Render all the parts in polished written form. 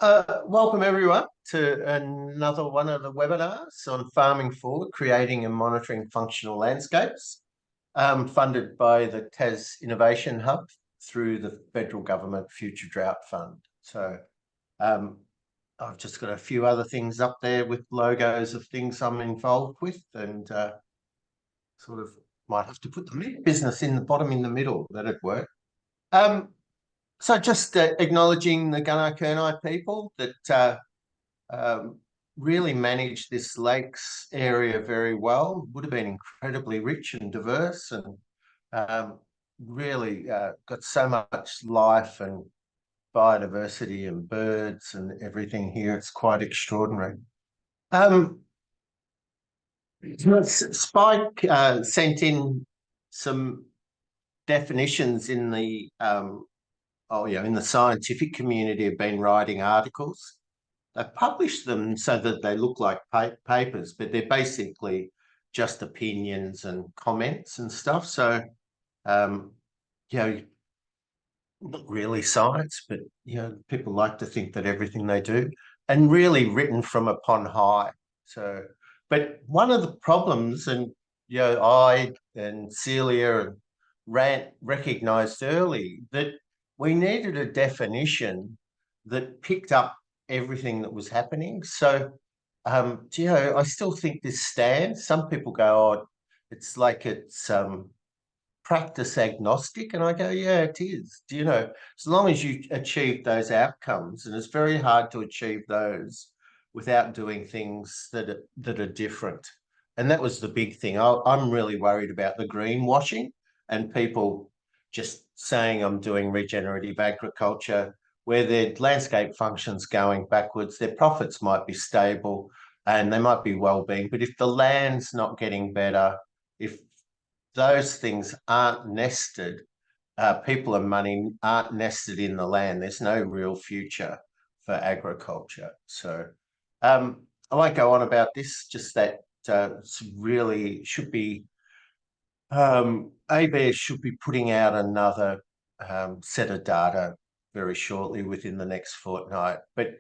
Welcome everyone to another one of the webinars on farming forward, creating and monitoring functional landscapes, funded by the Tas Innovation Hub through the federal government Future Drought Fund. So I've just got a few other things up there with logos of things I'm involved with, and sort of might have to put the meat business in the bottom in the middle. That'd work. So just acknowledging the Gunai Kurnai people that really managed this lakes area very well. Would have been incredibly rich and diverse, and really got so much life and biodiversity and birds and everything here. It's quite extraordinary. Spike sent in some definitions in the in the scientific community have been writing articles. They've published them so that they look like papers, but they're basically just opinions and comments and stuff. So, not really science, but, people like to think that everything they do, and really written from upon high. So, but one of the problems, and, I and Celia and Rant recognised early that we needed a definition that picked up everything that was happening. So, I still think this stands. Some people go, oh, it's like it's practice agnostic. And I go, yeah, it is. As long as you achieve those outcomes, and it's very hard to achieve those without doing things that are different. And that was the big thing. I'm really worried about the greenwashing and people just saying I'm doing regenerative agriculture, where their landscape functions going backwards, their profits might be stable and they might be well-being. But if the land's not getting better, if those things aren't nested, people and money aren't nested in the land, there's no real future for agriculture. So I won't go on about this, just that really should be ABARES should be putting out another set of data very shortly within the next fortnight. But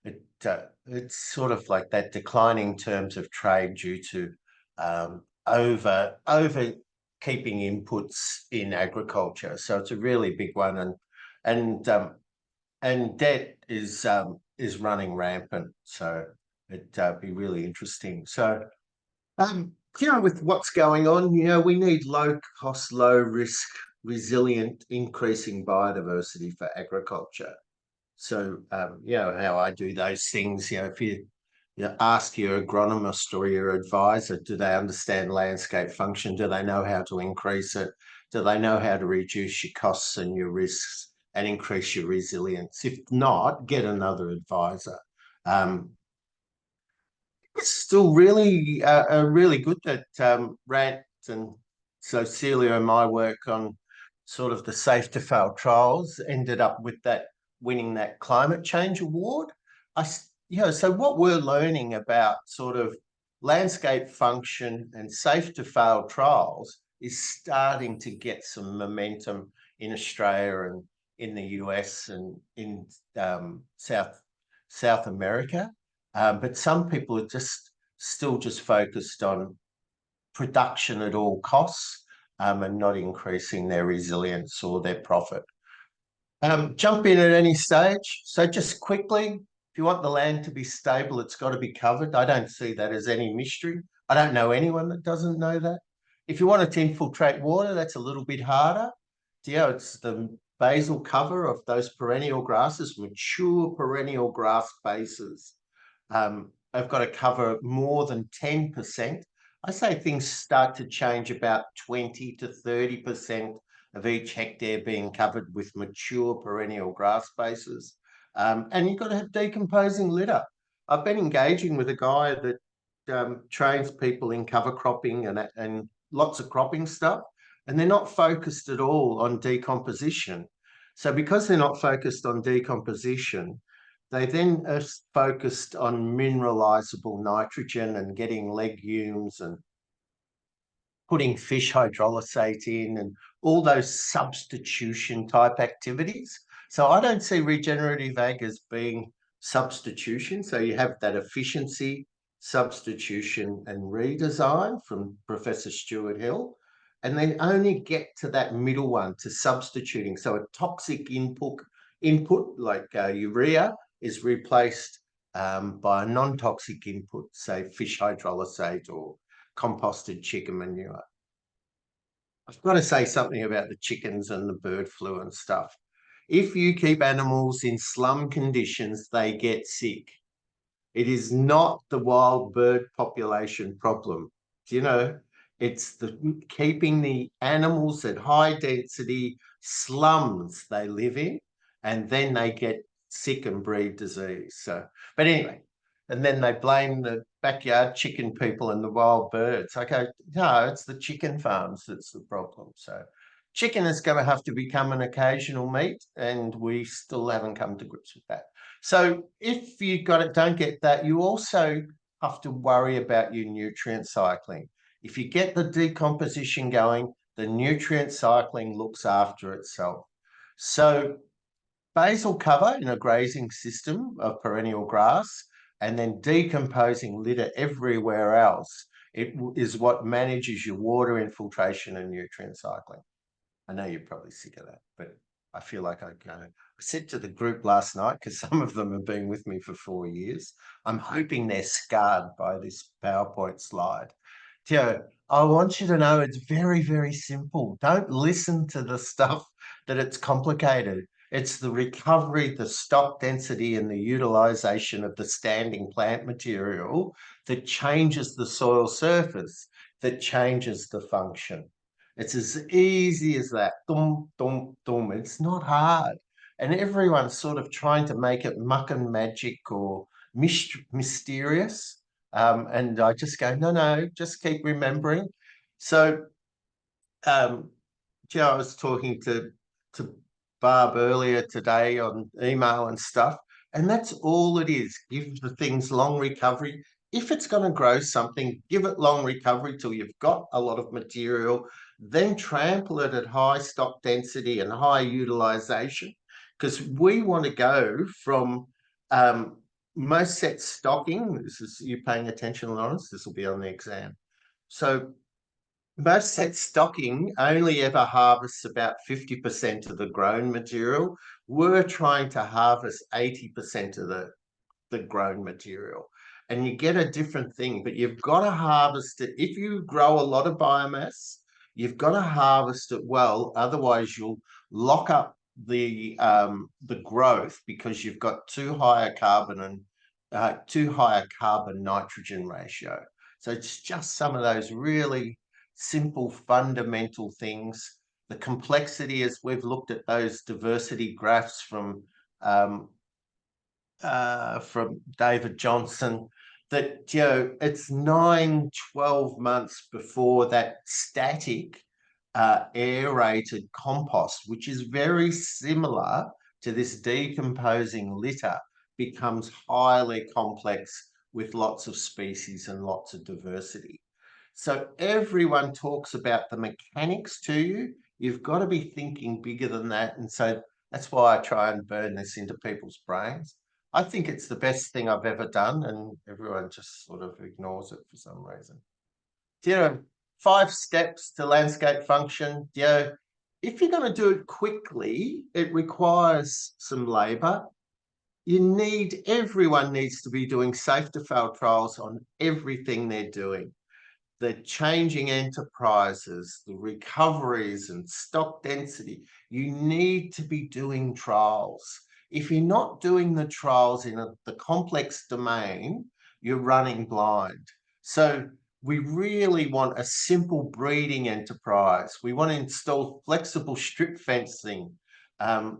it's sort of like that declining terms of trade due to over keeping inputs in agriculture. So it's a really big one, and debt is running rampant. So it'd be really interesting. So with what's going on, we need low cost, low risk, resilient, increasing biodiversity for agriculture. So, how I do those things, if you ask your agronomist or your advisor, do they understand landscape function? Do they know how to increase it? Do they know how to reduce your costs and your risks and increase your resilience? If not, get another advisor. It's still really, really good that Rant and so Celia and my work on sort of the safe to fail trials ended up with that winning that climate change award. So what we're learning about sort of landscape function and safe to fail trials is starting to get some momentum in Australia and in the US and in South America. But some people are still just focused on production at all costs, and not increasing their resilience or their profit. Jump in at any stage. So just quickly, if you want the land to be stable, it's got to be covered. I don't see that as any mystery. I don't know anyone that doesn't know that. If you want it to infiltrate water, that's a little bit harder. It's the basal cover of those perennial grasses, mature perennial grass bases. I've got to cover more than 10%. I say things start to change about 20 to 30% of each hectare being covered with mature perennial grass bases. And you've got to have decomposing litter. I've been engaging with a guy that trains people in cover cropping and lots of cropping stuff, and they're not focused at all on decomposition. So because they're not focused on decomposition, they then are focused on mineralizable nitrogen and getting legumes and putting fish hydrolysate in and all those substitution type activities. So I don't see regenerative ag as being substitution. So you have that efficiency, substitution, and redesign from Professor Stuart Hill, and then only get to that middle one, to substituting. So a toxic input like urea is replaced by a non-toxic input, say fish hydrolysate or composted chicken manure. I've got to say something about the chickens and the bird flu and stuff. If you keep animals in slum conditions, they get sick. It is not the wild bird population problem. You know, it's the keeping the animals at high density slums they live in, and then they get sick and breed disease. So, but anyway, and then they blame the backyard chicken people and the wild birds. I go, no, it's the chicken farms that's the problem. So chicken is going to have to become an occasional meat, and we still haven't come to grips with that. So if you got it, don't get that, you also have to worry about your nutrient cycling. If you get the decomposition going, the nutrient cycling looks after itself. So basal cover in a grazing system of perennial grass, and then decomposing litter everywhere else, it is what manages your water infiltration and nutrient cycling. I know you're probably sick of that, but I feel like I said to the group last night, because some of them have been with me for 4 years, I'm hoping they're scarred by this PowerPoint slide. Theo, I want you to know it's very, very simple. Don't listen to the stuff that it's complicated. It's the recovery, the stock density, and the utilization of the standing plant material that changes the soil surface, that changes the function. It's as easy as that. Dum, dum, dum. It's not hard. And everyone's sort of trying to make it muck and magic or mysterious. And I just go, no, just keep remembering. So, I was talking to Barb earlier today on email and stuff, and that's all it is. Give the things long recovery. If it's going to grow something, give it long recovery till you've got a lot of material, then trample it at high stock density and high utilization, because we want to go from most set stocking. This is you paying attention, Lawrence. This will be on the exam. So most set stocking only ever harvests about 50% of the grown material. We're trying to harvest 80% of the grown material. And you get a different thing, but you've got to harvest it. If you grow a lot of biomass, you've got to harvest it well. Otherwise, you'll lock up the growth, because you've got too high a carbon nitrogen ratio. So it's just some of those really simple fundamental things. The complexity is we've looked at those diversity graphs from David Johnson, that it's 9-12 months before that static aerated compost, which is very similar to this decomposing litter, becomes highly complex with lots of species and lots of diversity. So everyone talks about the mechanics to you. You've got to be thinking bigger than that. And so that's why I try and burn this into people's brains. I think it's the best thing I've ever done, and everyone just sort of ignores it for some reason. 5 steps to landscape function. If you're going to do it quickly, it requires some labor. Everyone needs to be doing safe to fail trials on everything they're doing. The changing enterprises, the recoveries and stock density, you need to be doing trials. If you're not doing the trials in the complex domain, you're running blind. So we really want a simple breeding enterprise. We want to install flexible strip fencing. One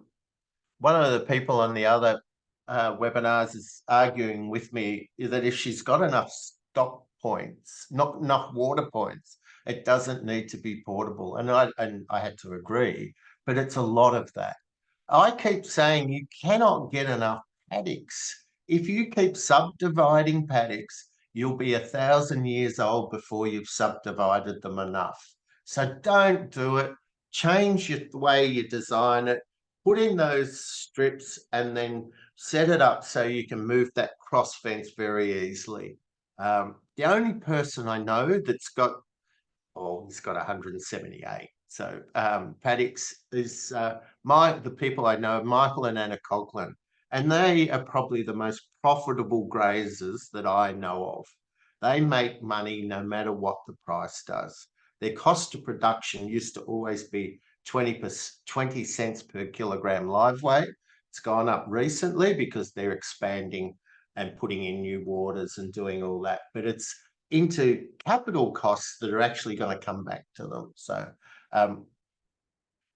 of the people on the other webinars is arguing with me that if she's got enough stock points, not enough water points, it doesn't need to be portable. And I had to agree, but it's a lot of that. I keep saying you cannot get enough paddocks. If you keep subdividing paddocks, you'll be 1,000 years old before you've subdivided them enough. So don't do it. Change the way you design it. put in those strips and then set it up so you can move that cross fence very easily. The only person I know that's got, oh, he's got 178. So paddocks is the people I know, Michael and Anna Conklin, and they are probably the most profitable grazers that I know of. They make money no matter what the price does. Their cost of production used to always be 20 cents per kilogram live weight. It's gone up recently because they're expanding and putting in new waters and doing all that. But it's into capital costs that are actually going to come back to them. So, and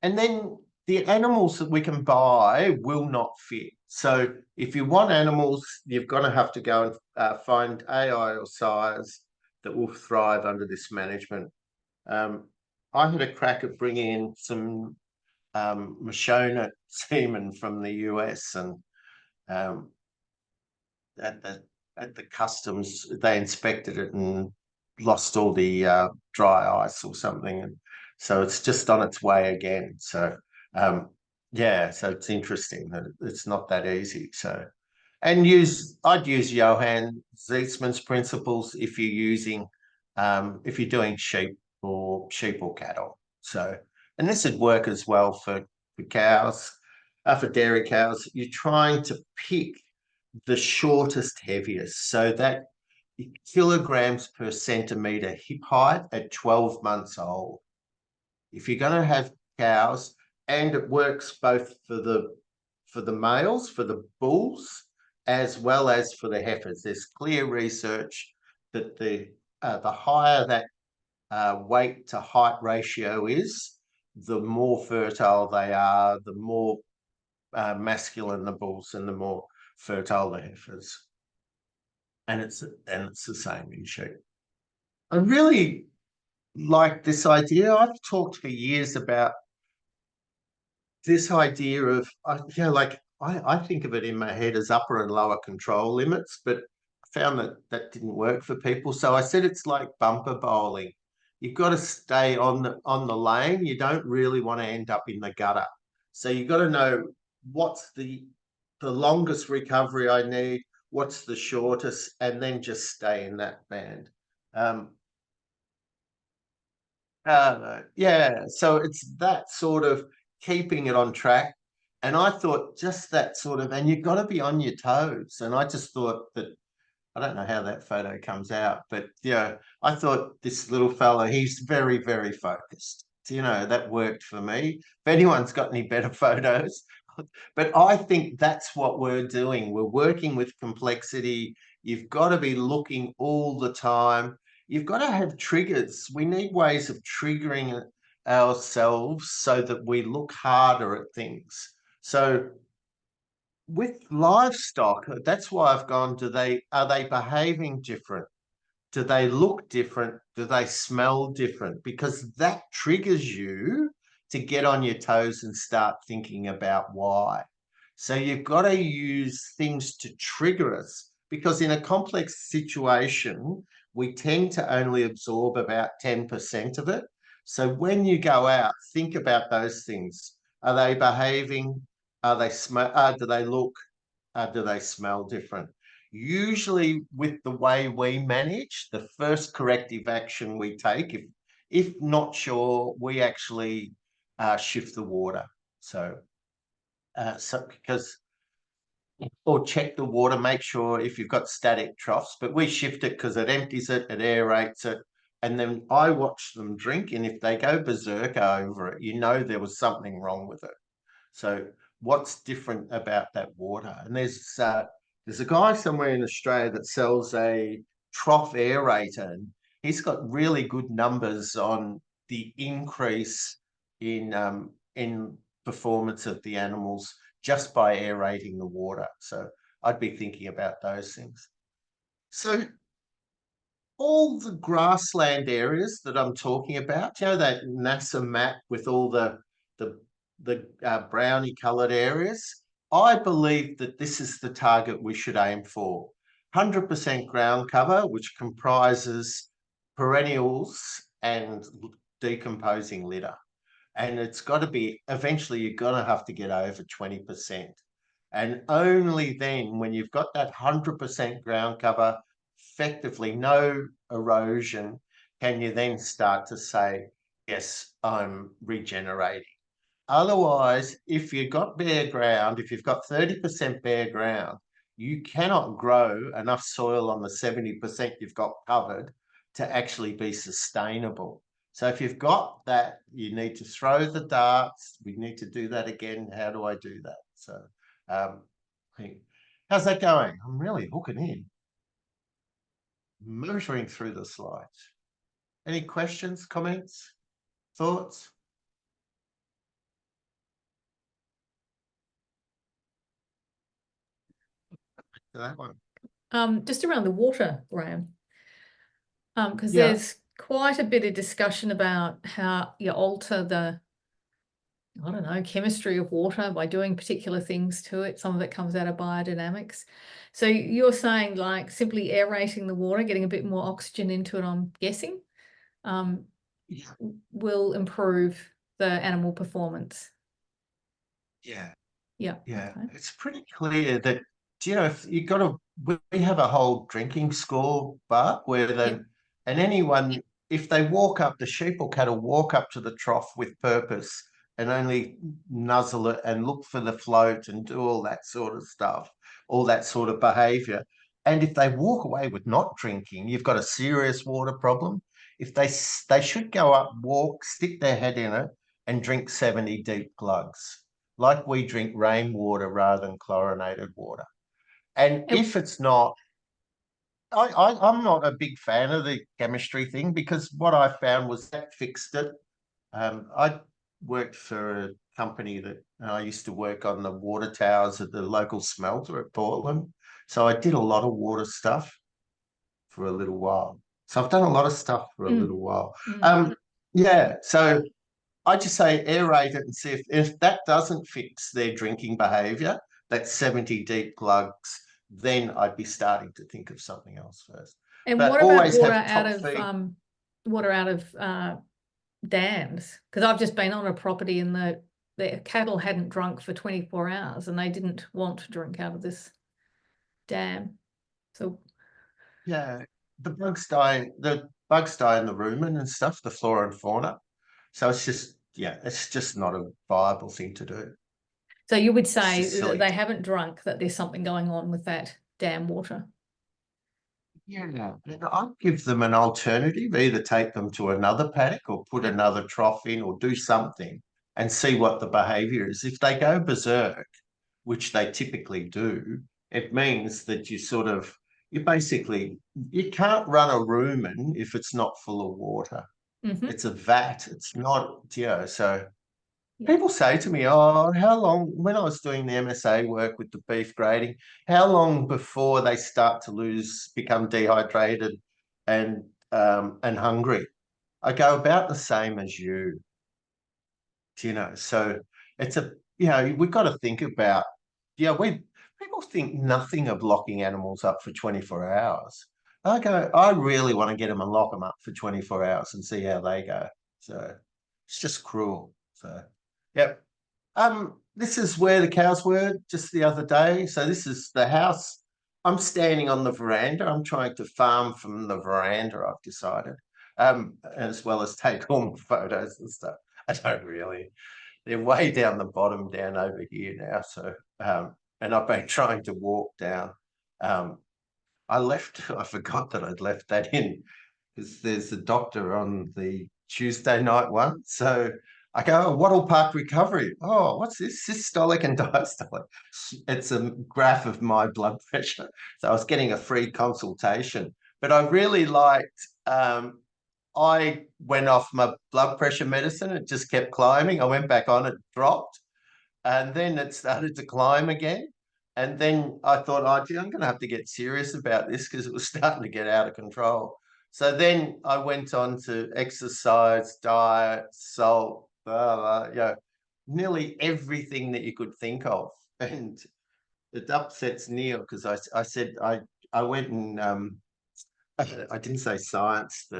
then the animals that we can buy will not fit. So if you want animals, you've got to have to go and find AI or sires that will thrive under this management. I had a crack at bringing in some Mashona semen from the US, and at the customs, they inspected it and lost all the dry ice or something, and so it's just on its way again. So yeah, so it's interesting that it's not that easy. So, and I'd use Johann Ziesman's principles if you're doing sheep or cattle. So, and this would work as well for cows, for dairy cows. You're trying to pick the shortest, heaviest, so that kilograms per centimetre hip height at 12 months old. If you're going to have cows, and it works both for the males, for the bulls, as well as for the heifers. There's clear research that the higher that weight to height ratio is, the more fertile they are, the more masculine the bulls, and the more fertile the heifers. And it's the same in sheep. I really like this idea. I've talked for years about this idea of, I think of it in my head as upper and lower control limits, but I found that didn't work for people. So I said it's like bumper bowling. You've got to stay on the lane. You don't really want to end up in the gutter. So you've got to know what's the longest recovery I need, what's the shortest, and then just stay in that band. Yeah, so it's that sort of keeping it on track. And I thought just that sort of, and you've got to be on your toes. And I just thought that, I don't know how that photo comes out, but yeah, I thought this little fella, he's very, very focused. That worked for me. If anyone's got any better photos, but I think that's what we're doing. We're working with complexity. You've got to be looking all the time. You've got to have triggers. We need ways of triggering ourselves so that we look harder at things. So with livestock, that's why I've gone, are they behaving different? Do they look different? Do they smell different? Because that triggers you to get on your toes and start thinking about why. So you've got to use things to trigger us, because in a complex situation, we tend to only absorb about 10% of it. So when you go out, think about those things. Are they behaving? Are they do they look? Do they smell different? Usually with the way we manage, the first corrective action we take, if not sure, we actually shift the water. So because, or check the water, make sure if you've got static troughs, but we shift it because it empties it, it aerates it, and then I watch them drink, and if they go berserk over it, there was something wrong with it. So what's different about that water? And there's a guy somewhere in Australia that sells a trough aerator, and he's got really good numbers on the increase in performance of the animals just by aerating the water. So I'd be thinking about those things. So all the grassland areas that I'm talking about, that NASA map with all the brownie coloured areas, I believe that this is the target we should aim for. 100% ground cover, which comprises perennials and decomposing litter. And it's got to be, eventually you're going to have to get over 20%. And only then, when you've got that 100% ground cover, effectively no erosion, can you then start to say, yes, I'm regenerating. Otherwise, if you've got bare ground, if you've got 30% bare ground, you cannot grow enough soil on the 70% you've got covered to actually be sustainable. So if you've got that, you need to throw the darts. We need to do that again. How do I do that? So how's that going? I'm really hooking in. Motoring through the slides. Any questions, comments, thoughts? That one. Just around the water, Graham, because Yeah. there's quite a bit of discussion about how you alter the, I don't know, chemistry of water by doing particular things to it. Some of it comes out of biodynamics. So you're saying like simply aerating the water, getting a bit more oxygen into it, I'm guessing, Yeah. will improve the animal performance. Yeah. Yeah. Yeah. Okay. It's pretty clear that, you know, if you got to, we have a whole drinking score, but where Yep. and anyone, if they walk up, the sheep or cattle walk up to the trough with purpose and only nuzzle it and look for the float and do all that sort of stuff, all that sort of behavior. And if they walk away with not drinking, you've got a serious water problem. If they should go up, walk, stick their head in it and drink 70 deep glugs, like we drink rainwater rather than chlorinated water. And if it's not, I'm not a big fan of the chemistry thing, because what I found was that fixed it. I worked for a company that I used to work on the water towers at the local smelter at Portland. So I did a lot of water stuff for a little while. So I've done a lot of stuff for a little while. Yeah, so I just say aerate it and see if that doesn't fix their drinking behavior, that 70 deep glugs, then I'd be starting to think of something else first. And But what about always water have out top of feed. dams? Because I've just been on a property and the cattle hadn't drunk for 24 hours and they didn't want to drink out of this dam. So Yeah, the bugs die in the rumen and stuff, the flora and fauna. So it's just, yeah, it's just not a viable thing to do. so you would It's say just that silly. they haven't drunk, that there's something going on with that dam water. Yeah, and I'd give them an alternative, either take them to another paddock or put Yep. another trough in or do something and see what the behavior is. If they go berserk, which they typically do, it means that you basically, you can't run a rumen if it's not full of water. It's a vat. It's not, so people say to me, oh, how long, when I was doing the MSA work with the beef grading, how long before they start to become dehydrated and hungry? I go about the same as you, so it's we've got to think about, people think nothing of locking animals up for 24 hours. I really want to get them and lock them up for 24 hours and see how they go. So it's just cruel. So, yep. This is where the cows were just the other day. So this is the house. I'm standing on the veranda. I'm trying to farm from the veranda, I've decided, as well as take all my photos and stuff. I don't really. They're way down the bottom, down over here now. So, and I've been trying to walk down. I forgot that I'd left that in, because there's a doctor on the Tuesday night one. So I go, oh, Wattle Park recovery. Oh, what's this? Systolic and diastolic. It's a graph of my blood pressure. So I was getting a free consultation. But I really liked, I went off my blood pressure medicine. It just kept climbing. I went back on, it dropped. And then it started to climb again. And then I thought, oh, gee, I'm going to have to get serious about this, because it was starting to get out of control. So then I went on to exercise, diet, salt, nearly everything that you could think of. And it upsets Neil, because I said I went and I didn't say science.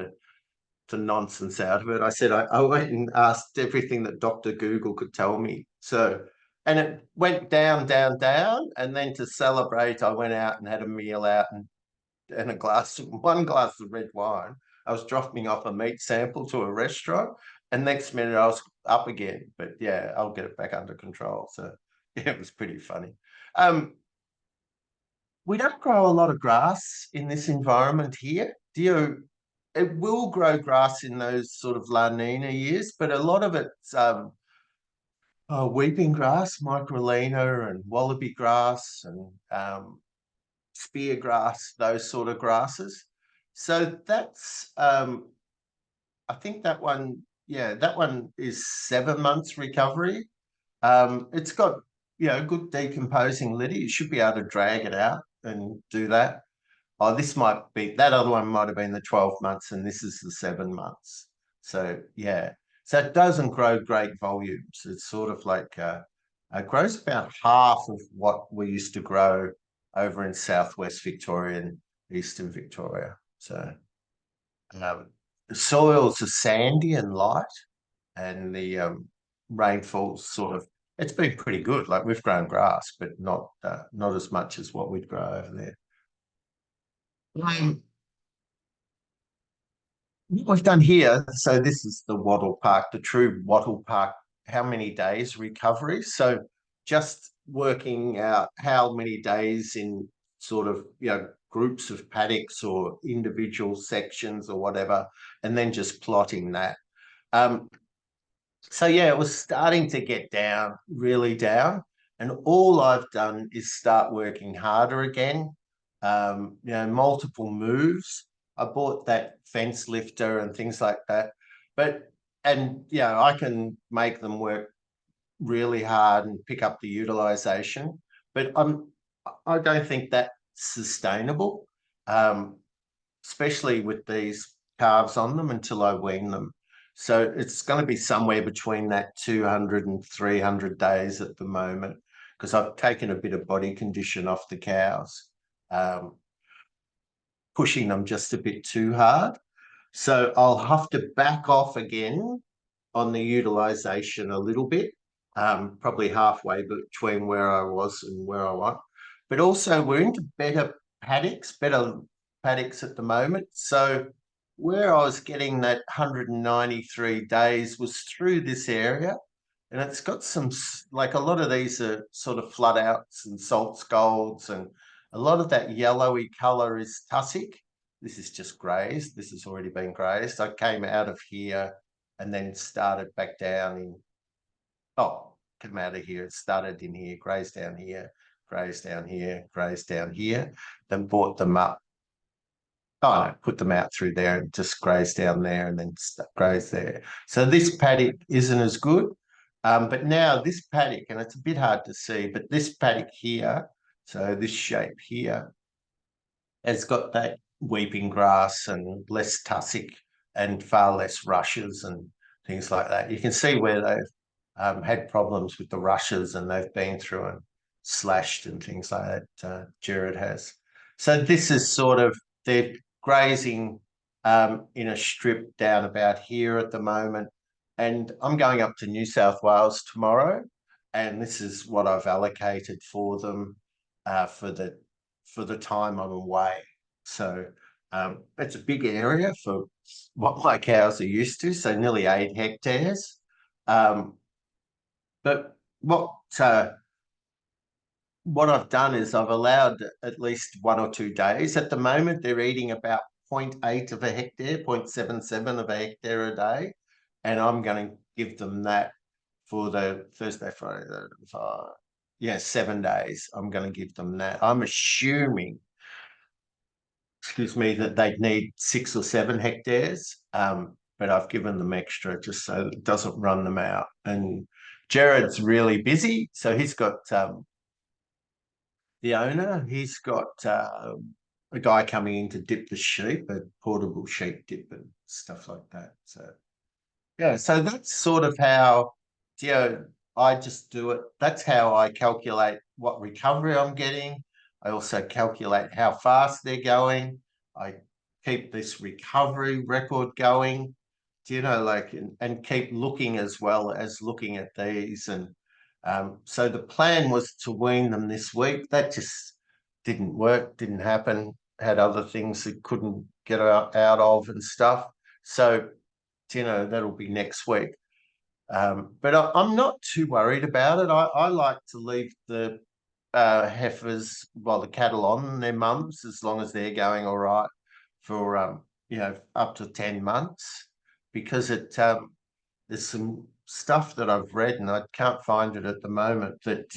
the nonsense out of it. I said I went and asked everything that Dr. Google could tell me. So, and it went down, down, down. And then to celebrate, I went out and had a meal out and one glass of red wine. I was dropping off a meat sample to a restaurant, and next minute I was up again. But yeah, I'll get it back under control. So yeah, it was pretty funny. We don't grow a lot of grass in this environment here. It will grow grass in those sort of La Nina years, but a lot of it's weeping grass, microlina and wallaby grass and spear grass, those sort of grasses. So that's, I think that one, yeah, that one is 7 months recovery. It's got, good decomposing litter. You should be able to drag it out and do that. Oh, that other one might have been the 12 months and this is the 7 months. So, yeah. So it doesn't grow great volumes. It's sort of like, it grows about half of what we used to grow over in southwest Victoria and eastern Victoria. So the soils are sandy and light, and the rainfall's it's been pretty good. Like we've grown grass, but not as much as what we'd grow over there. What we've done here, so this is the Wattle Park, the true Wattle Park, how many days recovery. So just working out how many days in sort of, groups of paddocks or individual sections or whatever, and then just plotting that. So yeah, it was starting to get down, really down. And all I've done is start working harder again. Multiple moves. I bought that fence lifter and things like that. I can make them work really hard and pick up the utilization. But I don't think that's sustainable, especially with these calves on them until I wean them. So it's going to be somewhere between that 200 and 300 days at the moment, because I've taken a bit of body condition off the cows, pushing them just a bit too hard. So I'll have to back off again on the utilization a little bit, probably halfway between where I was and where I want. But also we're into better paddocks at the moment. So where I was getting that 193 days was through this area, and it's got some, like a lot of these are sort of flood outs and salt scolds, and a lot of that yellowy color is tussock. This is just grazed. This has already been grazed. I came out of here and then started back down come out of here. It started in here, grazed down here, grazed down here, grazed down here, then brought them up. Oh, no, put them out through there and just graze down there and then graze there. So this paddock isn't as good. But now this paddock, and it's a bit hard to see, but this paddock here, so this shape here, has got that weeping grass and less tussock and far less rushes and things like that. You can see where they've had problems with the rushes and they've been through and slashed and things like that. Jared has. So this is sort of, they're grazing in a strip down about here at the moment. And I'm going up to New South Wales tomorrow, and this is what I've allocated for them for the time I'm away. So it's a big area for what my cows are used to, so nearly 8 hectares. But what I've done is I've allowed at least 1 or 2 days. At the moment, they're eating about 0.8 of a hectare, 0.77 of a hectare a day. And I'm going to give them that for the Thursday, Friday, 7 days. I'm going to give them that. I'm assuming, that they'd need 6 or 7 hectares. But I've given them extra just so it doesn't run them out. And Jared's really busy. So he's got the owner, he's got a guy coming in to dip the sheep, a portable sheep dip and stuff like that. So yeah, so that's sort of how, I just do it. That's how I calculate what recovery I'm getting. I also calculate how fast they're going. I keep this recovery record going, you know, like, and keep looking as well as looking at these. And so the plan was to wean them this week. That just didn't work, didn't happen, had other things that couldn't get out of and stuff. So, you know, that'll be next week. But I'm not too worried about it. I like to leave the heifers, well, the cattle on their mums, as long as they're going all right for, you know, up to 10 months, because there's some stuff that I've read, and I can't find it at the moment, that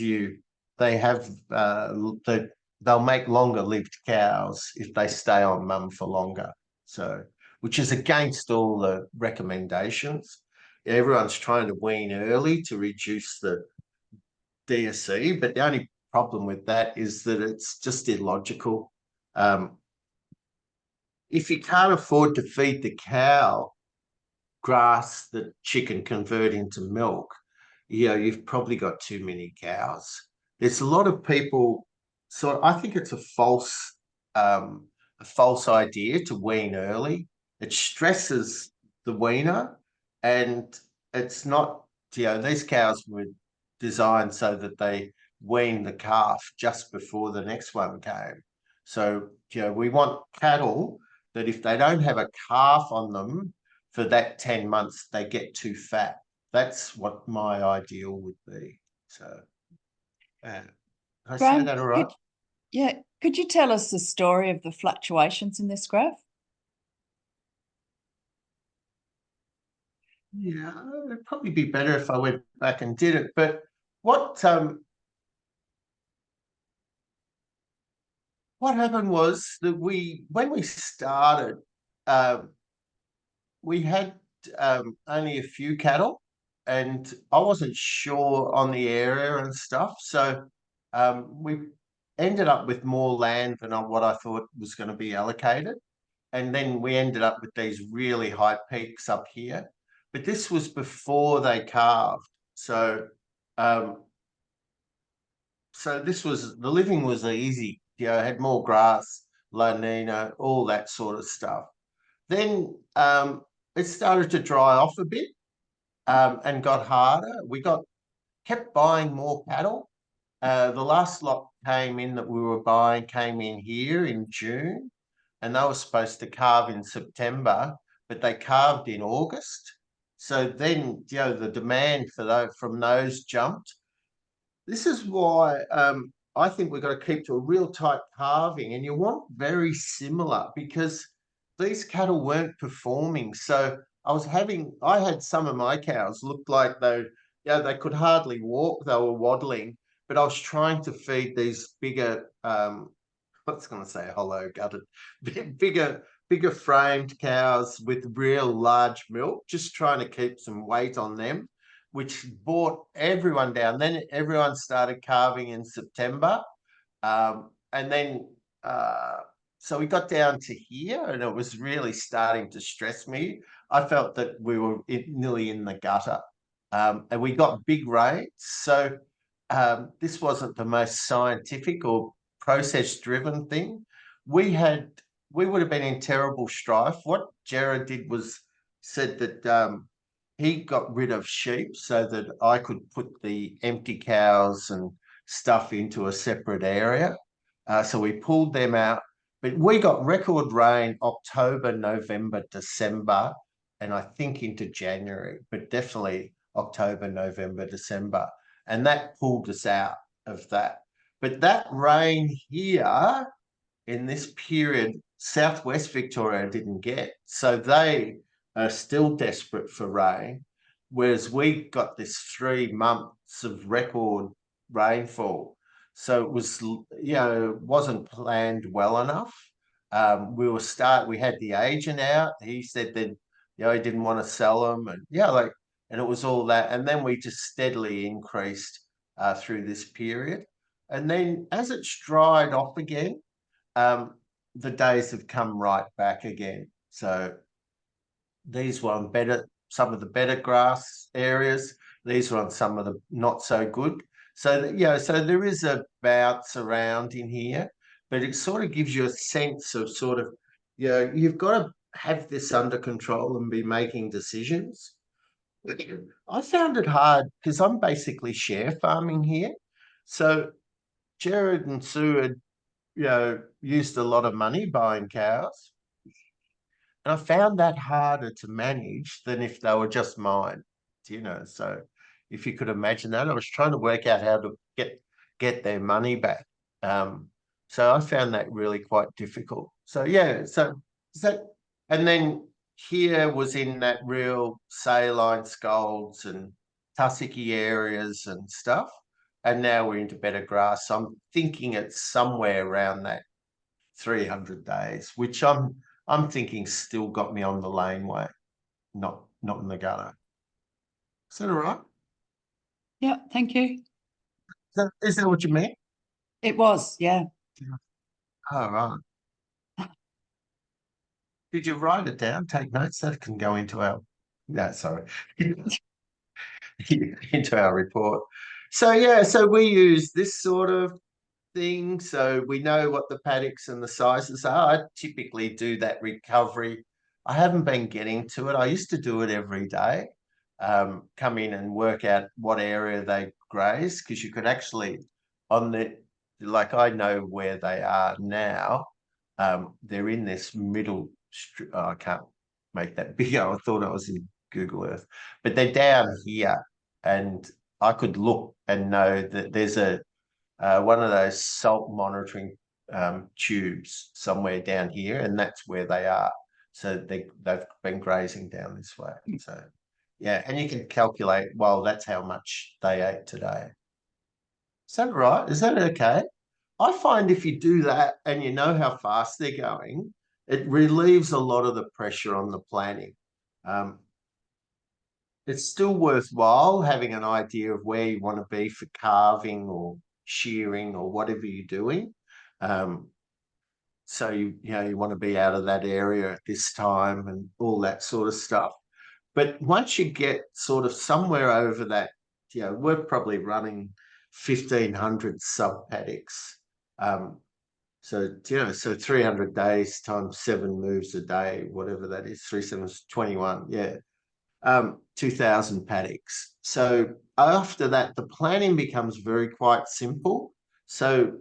they have that they'll make longer lived cows if they stay on mum for longer. So, which is against all the recommendations. Everyone's trying to wean early to reduce the DSE, but the only problem with that is that it's just illogical. If you can't afford to feed the cow grass that she can convert into milk, you know, you've probably got too many cows. There's a lot of people, so I think it's a false idea to wean early. It stresses the weaner, and it's not, you know, these cows were designed so that they wean the calf just before the next one came. So, you know, we want cattle that if they don't have a calf on them for that 10 months, they get too fat. That's what my ideal would be. So, I say that all right? Could you tell us the story of the fluctuations in this graph? Yeah, it'd probably be better if I went back and did it. But what happened was that when we started, we had only a few cattle, and I wasn't sure on the area and stuff. So we ended up with more land than what I thought was going to be allocated. And then we ended up with these really high peaks up here. But this was before they calved. So this was, the living was easy. You know, had more grass, La Nina, all that sort of stuff. Then it started to dry off a bit and got harder. We kept buying more cattle. The last lot came in that we were buying came in here in June, and they were supposed to calve in September, but they calved in August. So then, you know, the demand for from those jumped. This is why I think we've got to keep to a real tight calving, and you want very similar, because these cattle weren't performing. So I had some of my cows looked like they could hardly walk. They were waddling, but I was trying to feed these bigger, what's going to say hollow gutted, bigger framed cows with real large milk, just trying to keep some weight on them, which brought everyone down. Then everyone started calving in September. And then, so we got down to here, and it was really starting to stress me. I felt that we were nearly in the gutter, and we got big rates. So this wasn't the most scientific or process-driven thing. We would have been in terrible strife. What Jared did was said that he got rid of sheep so that I could put the empty cows and stuff into a separate area. So we pulled them out, but we got record rain October, November, December, and I think into January, but definitely October, November, December. And that pulled us out of that. But that rain here in this period, Southwest Victoria didn't get. So they are still desperate for rain, whereas we got this 3 months of record rainfall. So it was, you know, wasn't planned well enough. We had the agent out. He said that, you know, he didn't want to sell them, and and it was all that. And then we just steadily increased through this period. And then as it's dried off again, the days have come right back again. So these were on some of the better grass areas. These were on some of the not so good. So, so there is a bounce around in here, but it sort of gives you a sense of sort of, you've got to have this under control and be making decisions. I found it hard because I'm basically share farming here. So Jared and Sue had, used a lot of money buying cows. And I found that harder to manage than if they were just mine, So if you could imagine that, I was trying to work out how to get their money back. So I found that really quite difficult. So yeah, so is that, and then here was in that real saline scolds and tussocky areas and stuff. And now we're into better grass. So I'm thinking it's somewhere around that 300 days, which I'm thinking still got me on the laneway, not in the gutter. Is that all right? Yeah, thank you. Is that what you meant? It was, yeah. Oh, right. Did you write it down? Take notes. That can go into our, no, sorry, into our report. So yeah, so we use this sort of thing. So we know what the paddocks and the sizes are. I typically do that recovery. I haven't been getting to it. I used to do it every day. Come in and work out what area they graze, because you could actually like I know where they are now. They're in this middle strip. Oh, I can't make that bigger. I thought I was in Google Earth, but they're down here, and I could look and know that there's one of those salt monitoring tubes somewhere down here, and that's where they are. So they've been grazing down this way. So yeah, and you can calculate, well, that's how much they ate today. Is that right? Is that okay? I find if you do that and you know how fast they're going, it relieves a lot of the pressure on the planning. It's still worthwhile having an idea of where you want to be for calving or shearing or whatever you're doing. So you want to be out of that area at this time and all that sort of stuff. But once you get sort of somewhere over that, we're probably running 1,500 sub paddocks. So 300 days times 7 moves a day, whatever that is, 3 7 is 21. Yeah. 2,000 paddocks. So after that, the planning becomes quite simple. So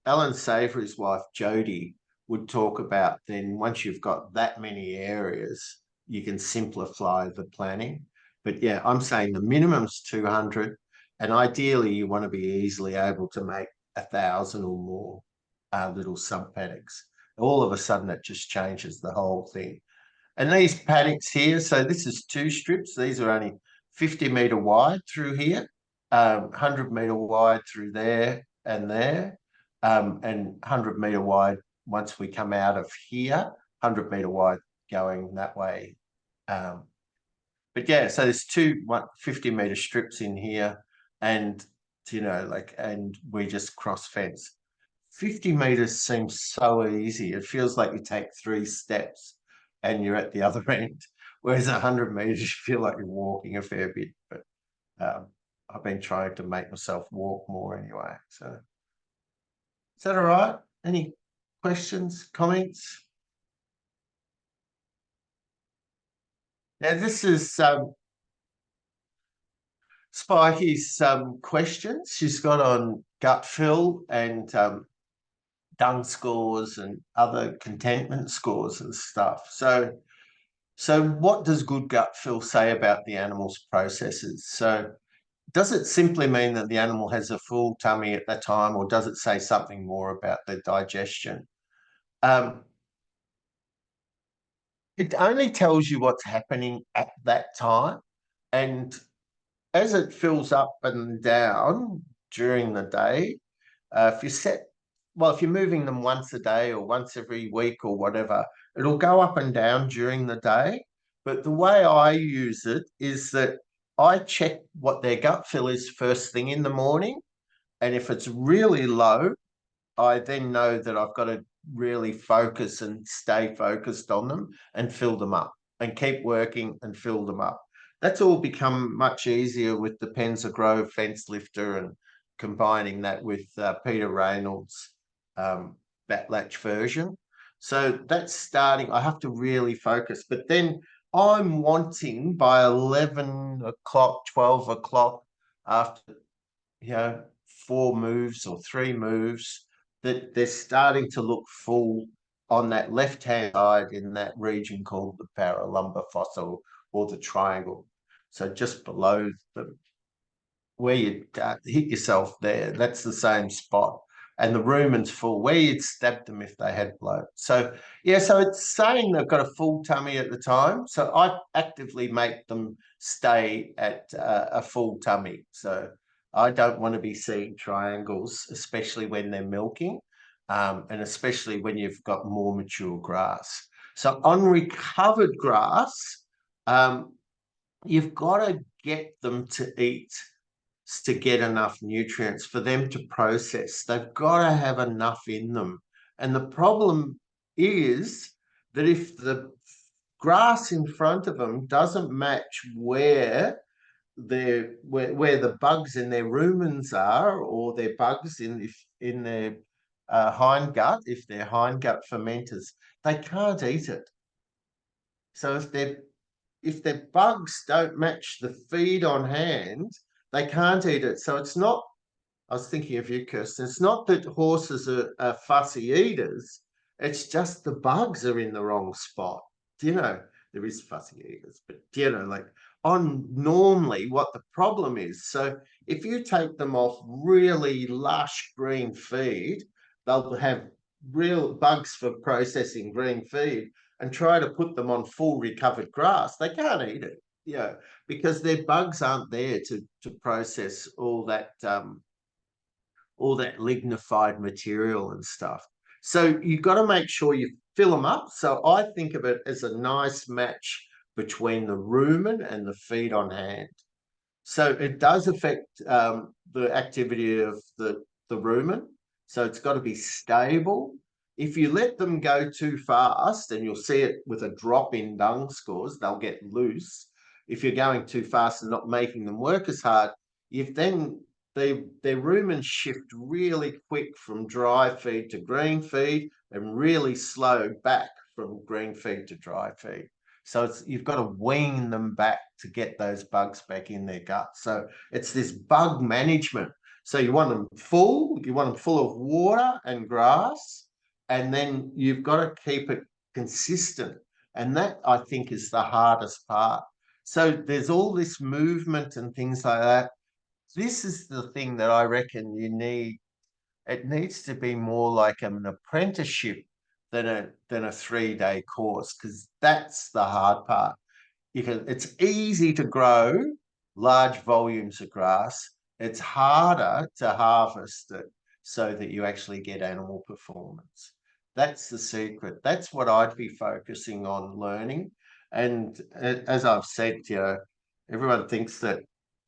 Alan Savory's wife, Jody, would talk about then once you've got that many areas, you can simplify the planning. But yeah, I'm saying the minimum's 200, and ideally you want to be easily able to make 1,000 or more little sub paddocks. All of a sudden, it just changes the whole thing. And these paddocks here, so this is 2 strips. These are only 50 metre wide through here, 100 metre wide through there, and 100 metre wide once we come out of here, 100 metre wide going that way. But yeah, so there's 2 50 metre strips in here, and and we just cross fence. 50 metres seems so easy. It feels like you take 3 steps and you're at the other end. Whereas 100 metres, you feel like you're walking a fair bit. But I've been trying to make myself walk more anyway. So is that all right? Any questions, comments? Now this is Spikey's questions she's got on gut fill and dung scores and other contentment scores and stuff. So what does good gut fill say about the animal's processes? So does it simply mean that the animal has a full tummy at that time, or does it say something more about their digestion? It only tells you what's happening at that time. And as it fills up and down during the day, if you're moving them once a day or once every week or whatever, it'll go up and down during the day. But the way I use it is that I check what their gut fill is first thing in the morning. And if it's really low, I then know that I've got to really focus and stay focused on them and fill them up and keep working and fill them up. That's all become much easier with the Penza Grove fence lifter and combining that with Peter Reynolds' bat latch version. So that's starting. I have to really focus. But then I'm wanting by 11 o'clock, 12 o'clock, after, 4 moves or 3 moves, that they're starting to look full on that left-hand side in that region called the paralumbar fossa or the triangle. So just below where you hit yourself there, that's the same spot. And the rumen's full, where you'd stabbed them if they had blood. So, so it's saying they've got a full tummy at the time. So I actively make them stay at a full tummy. So I don't want to be seeing triangles, especially when they're milking, and especially when you've got more mature grass. So on recovered grass, you've got to get them to eat to get enough nutrients for them to process. They've got to have enough in them. And the problem is that if the grass in front of them doesn't match where the bugs in their rumens are, or their bugs in their hindgut, if they're hindgut fermenters, they can't eat it. So if their bugs don't match the feed on hand, they can't eat it. So it's not, I was thinking of you, Kirsten, it's not that horses are fussy eaters, it's just the bugs are in the wrong spot. There is fussy eaters, but like on normally what the problem is. So if you take them off really lush green feed, they'll have real bugs for processing green feed, and try to put them on full recovered grass, they can't eat it, because their bugs aren't there to process all that lignified material and stuff. So you've got to make sure you fill them up. So I think of it as a nice match between the rumen and the feed on hand. So it does affect the activity of the rumen. So it's got to be stable. If you let them go too fast, and you'll see it with a drop in dung scores, they'll get loose. If you're going too fast and not making them work as hard, their rumens shift really quick from dry feed to green feed, and really slow back from green feed to dry feed. So you've got to wean them back to get those bugs back in their gut. So it's this bug management. So you want them full of water and grass, and then you've got to keep it consistent. And that, I think, is the hardest part. So there's all this movement and things like that. This is the thing that I reckon you need. It needs to be more like an apprenticeship than a 3-day course, because that's the hard part. It's easy to grow large volumes of grass. It's harder to harvest it so that you actually get animal performance. That's the secret. That's what I'd be focusing on learning. And as I've said, everyone thinks that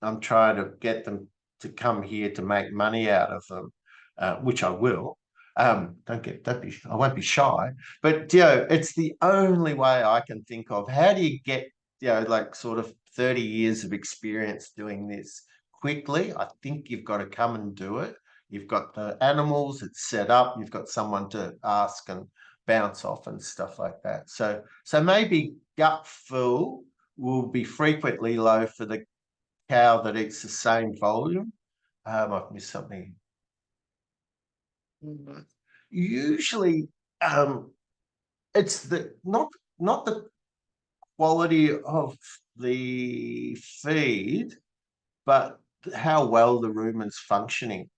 I'm trying to get them to come here to make money out of them, which I will. I won't be shy, but it's the only way I can think of. How do you get like sort of 30 years of experience doing this quickly? I think you've got to come and do it. You've got the animals, it's set up, you've got someone to ask and bounce off and stuff like that. So maybe gut fill will be frequently low for the cow that eats the same volume. I've missed something. Usually, it's not the quality of the feed, but how well the rumen's functioning.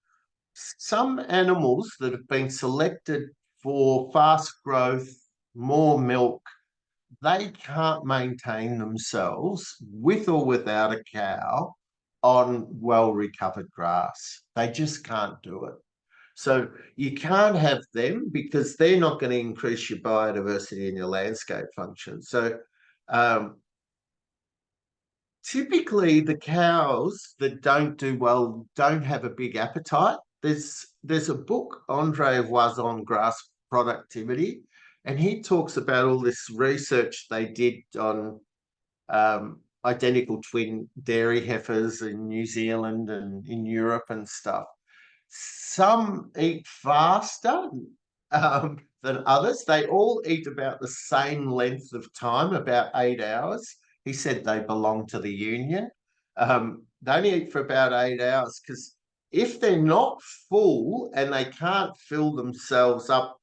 Some animals that have been selected for fast growth, more milk, they can't maintain themselves with or without a cow on well-recovered grass. They just can't do it. So you can't have them, because they're not going to increase your biodiversity and your landscape function. So typically the cows that don't do well don't have a big appetite. There's a book, Andre Voisin, Grass Productivity, and he talks about all this research they did on identical twin dairy heifers in New Zealand and in Europe and stuff. Some eat faster than others. They all eat about the same length of time, about 8 hours. He said they belong to the union. They only eat for about 8 hours because if they're not full and they can't fill themselves up,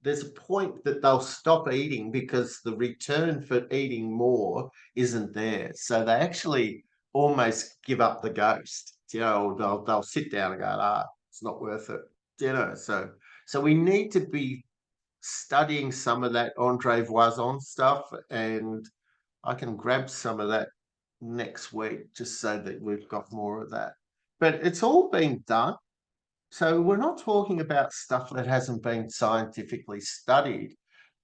there's a point that they'll stop eating because the return for eating more isn't there. So they actually almost give up the ghost. They'll sit down and go, it's not worth it. So we need to be studying some of that Andre Voisin stuff, and I can grab some of that next week just so that we've got more of that. But it's all been done. So we're not talking about stuff that hasn't been scientifically studied,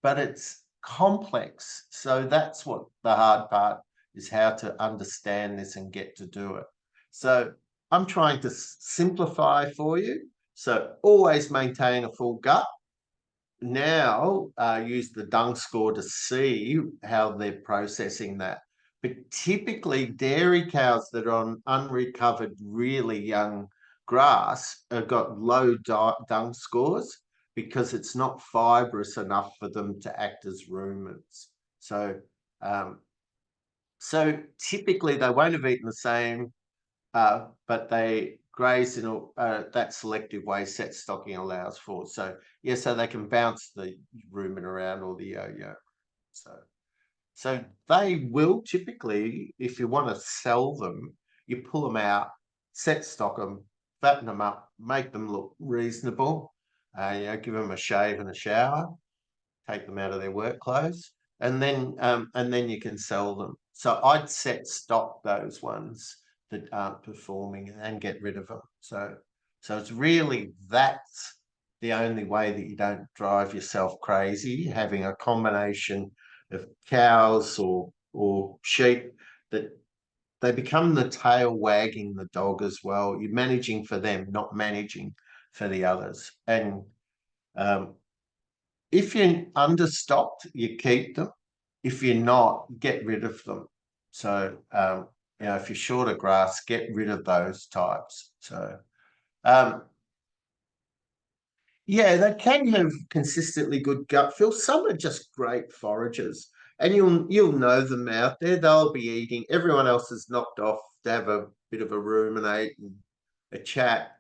but it's complex. So that's what the hard part is, how to understand this and get to do it. So I'm trying to simplify for you. So always maintain a full gut. Now use the dung score to see how they're processing that. But typically dairy cows that are on unrecovered, really young grass have got low dung scores because it's not fibrous enough for them to act as rumens. So typically they won't have eaten the same, but they graze in that selective way set stocking allows for. So yeah, so they can bounce the rumen around or the yo-yo. So they will typically, if you want to sell them, you pull them out, set stock them, fatten them up, make them look reasonable. Give them a shave and a shower, take them out of their work clothes, and then you can sell them. So I'd set stock those ones that aren't performing and get rid of them. So it's really, that's the only way that you don't drive yourself crazy, having a combination of cows or sheep that they become the tail wagging the dog as well. You're managing for them, not managing for the others. And if you're understocked, you keep them. If you're not, get rid of them. So if you're short of grass, get rid of those types. So they can have consistently good gut feel. Some are just great foragers, and you'll know them out there. They'll be eating. Everyone else is knocked off to have a bit of a ruminate and a chat,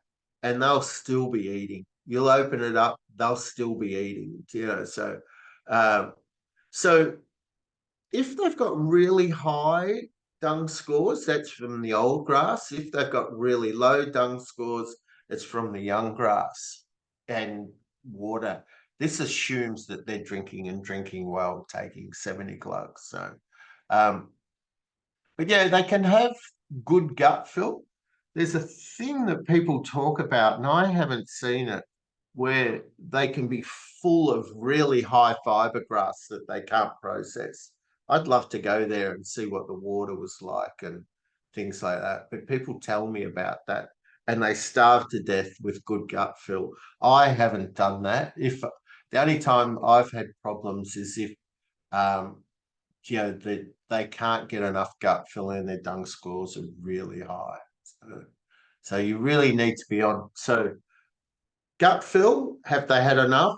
and they'll still be eating. You'll open it up, they'll still be eating. So if they've got really high dung scores, that's from the old grass. If they've got really low dung scores, it's from the young grass and water. This assumes that they're drinking well, taking 70 glugs. So, but yeah, they can have good gut fill. There's a thing that people talk about, and I haven't seen it, where they can be full of really high fiber grass that they can't process. I'd love to go there and see what the water was like and things like that. But people tell me about that, and they starve to death with good gut fill. I haven't done that. If the only time I've had problems is if they can't get enough gut fill and their dung scores are really high. So you really need to be on. So gut fill, have they had enough?